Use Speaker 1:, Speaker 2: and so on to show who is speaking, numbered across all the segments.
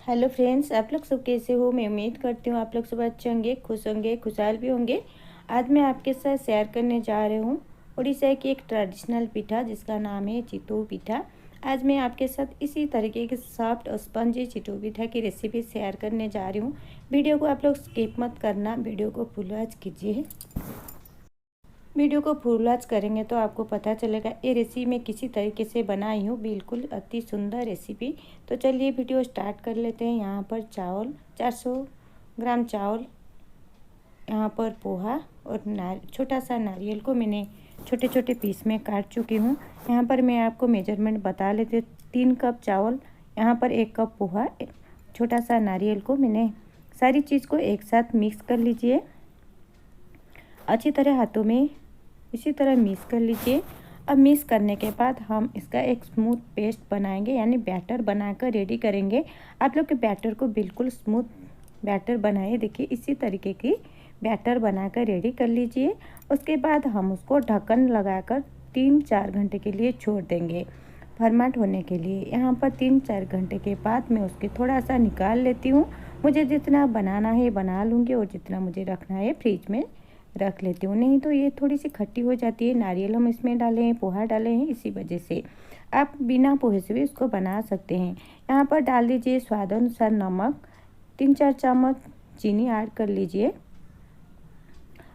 Speaker 1: Hello friends, आप लोग सब कैसे हो। मैं उम्मीद करती हूँ आप लोग सब अच्छे होंगे, खुश होंगे, खुशहाल भी होंगे। आज मैं आपके साथ शेयर करने जा रही हूँ उड़ीसा की एक ट्रेडिशनल पिठा जिसका नाम है चितऊ पिठा। आज मैं आपके साथ इसी तरीके के सॉफ्ट और स्पंजी चितऊ पिठा की रेसिपी शेयर करने जा रही हूँ। वीडियो को आप लोग स्किप मत करना, वीडियो को फुल वॉच कीजिए। वीडियो को फुल वॉच करेंगे तो आपको पता चलेगा ये रेसिपी मैं किसी तरीके से बनाई हूँ, बिल्कुल अति सुंदर रेसिपी। तो चलिए वीडियो स्टार्ट कर लेते हैं। यहाँ पर चावल 400 ग्राम चावल, यहाँ पर पोहा और छोटा सा नारियल को मैंने छोटे छोटे पीस में काट चुकी हूँ। यहाँ पर मैं आपको मेजरमेंट बता लेती हूँ। 3 कप चावल, यहाँ पर 1 कप पोहा, छोटा सा नारियल को मैंने सारी चीज़ को एक साथ मिक्स कर लीजिए। अच्छी तरह हाथों में इसी तरह मिक्स कर लीजिए। अब मिक्स करने के बाद हम इसका एक स्मूथ पेस्ट बनाएंगे, यानी बैटर बनाकर रेडी करेंगे। आप लोग के बैटर को बिल्कुल स्मूथ बैटर बनाइए। देखिए इसी तरीके की बैटर बनाकर रेडी कर लीजिए। उसके बाद हम उसको ढक्कन लगाकर 3-4 घंटे के लिए छोड़ देंगे फर्मेंट होने के लिए। यहाँ पर 3-4 घंटे के बाद मैं उसके थोड़ा सा निकाल लेती हूँ। मुझे जितना बनाना है बना लूँगी और जितना मुझे रखना है फ्रिज में रख लेती हूँ। नहीं तो ये थोड़ी सी खट्टी हो जाती है। नारियल हम इसमें डाले हैं, पोहा डाले हैं, इसी वजह से आप बिना पोहे से भी इसको बना सकते हैं। यहाँ पर डाल दीजिए स्वाद अनुसार नमक, 3-4 चम्मच चीनी ऐड कर लीजिए।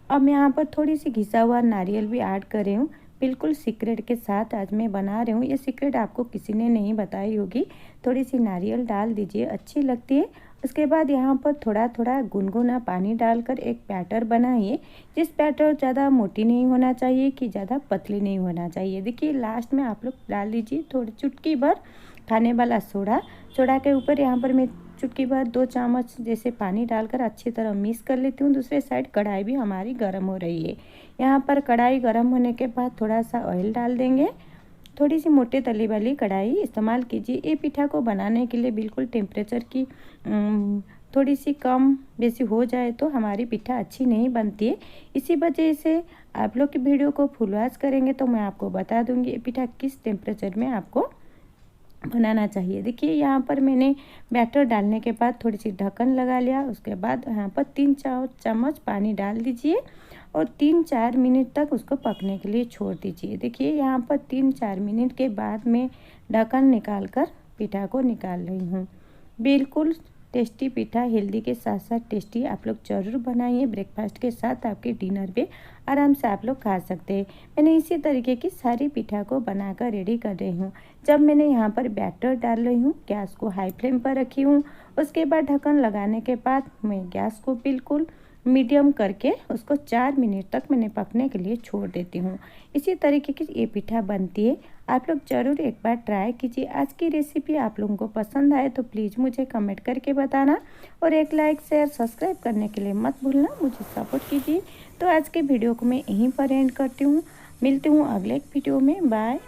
Speaker 1: अब मैं यहाँ पर थोड़ी सी घिसा हुआ नारियल भी ऐड कर रही हूँ। बिल्कुल सीक्रेट के साथ आज मैं बना रही हूँ। ये सीक्रेट आपको किसी ने नहीं बताई होगी। थोड़ी सी नारियल डाल दीजिए, अच्छी लगती है। उसके बाद यहाँ पर थोड़ा थोड़ा गुनगुना पानी डालकर एक बैटर बनाइए। जिस बैटर ज़्यादा मोटी नहीं होना चाहिए कि ज़्यादा पतली नहीं होना चाहिए। देखिए लास्ट में आप लोग डाल दीजिए थोड़ी चुटकी भर खाने वाला सोडा। सोडा के ऊपर यहाँ पर मैं चुटकी भर 2 चम्मच जैसे पानी डालकर अच्छी तरह मिक्स कर लेती हूँ। दूसरे साइड कढ़ाई भी हमारी गर्म हो रही है। यहाँ पर कढ़ाई गर्म होने के बाद थोड़ा सा ऑयल डाल देंगे। थोड़ी सी मोटे तली वाली कढ़ाई इस्तेमाल कीजिए। ये पिठा को बनाने के लिए बिल्कुल टेम्परेचर की थोड़ी सी कम बेसी हो जाए तो हमारी पिठा अच्छी नहीं बनती है। इसी वजह से आप लोग की वीडियो को फुल वॉच करेंगे तो मैं आपको बता दूंगी ये पिठा किस टेम्परेचर में आपको बनाना चाहिए। देखिए यहाँ पर मैंने बैटर डालने के बाद थोड़ी सी ढक्कन लगा लिया। उसके बाद यहाँ पर 3-4 चम्मच पानी डाल दीजिए और 3-4 मिनट तक उसको पकने के लिए छोड़ दीजिए। देखिए यहाँ पर 3-4 मिनट के बाद मैं ढक्कन निकाल कर पिठा को निकाल रही हूँ। बिल्कुल टेस्टी पिठा, हेल्दी के साथ साथ टेस्टी। आप लोग ज़रूर बनाइए। ब्रेकफास्ट के साथ आपके डिनर पे आराम से आप लोग खा सकते हैं। मैंने इसी तरीके की सारी पिठा को बनाकर रेडी कर रही हूँ। जब मैंने यहाँ पर बैटर डाल रही हूँ, गैस को हाई फ्लेम पर रखी हूँ। उसके बाद ढक्कन लगाने के बाद मैं गैस को बिल्कुल मीडियम करके उसको 4 मिनट तक मैंने पकने के लिए छोड़ देती हूँ। इसी तरीके की ये पिठा बनती है। आप लोग ज़रूर एक बार ट्राई कीजिए। आज की रेसिपी आप लोगों को पसंद आए तो प्लीज़ मुझे कमेंट करके बताना और एक लाइक शेयर सब्सक्राइब करने के लिए मत भूलना, मुझे सपोर्ट कीजिए। तो आज के वीडियो को मैं यहीं पर एंड करती हूँ। मिलती हूँ अगले एक वीडियो में। बाय।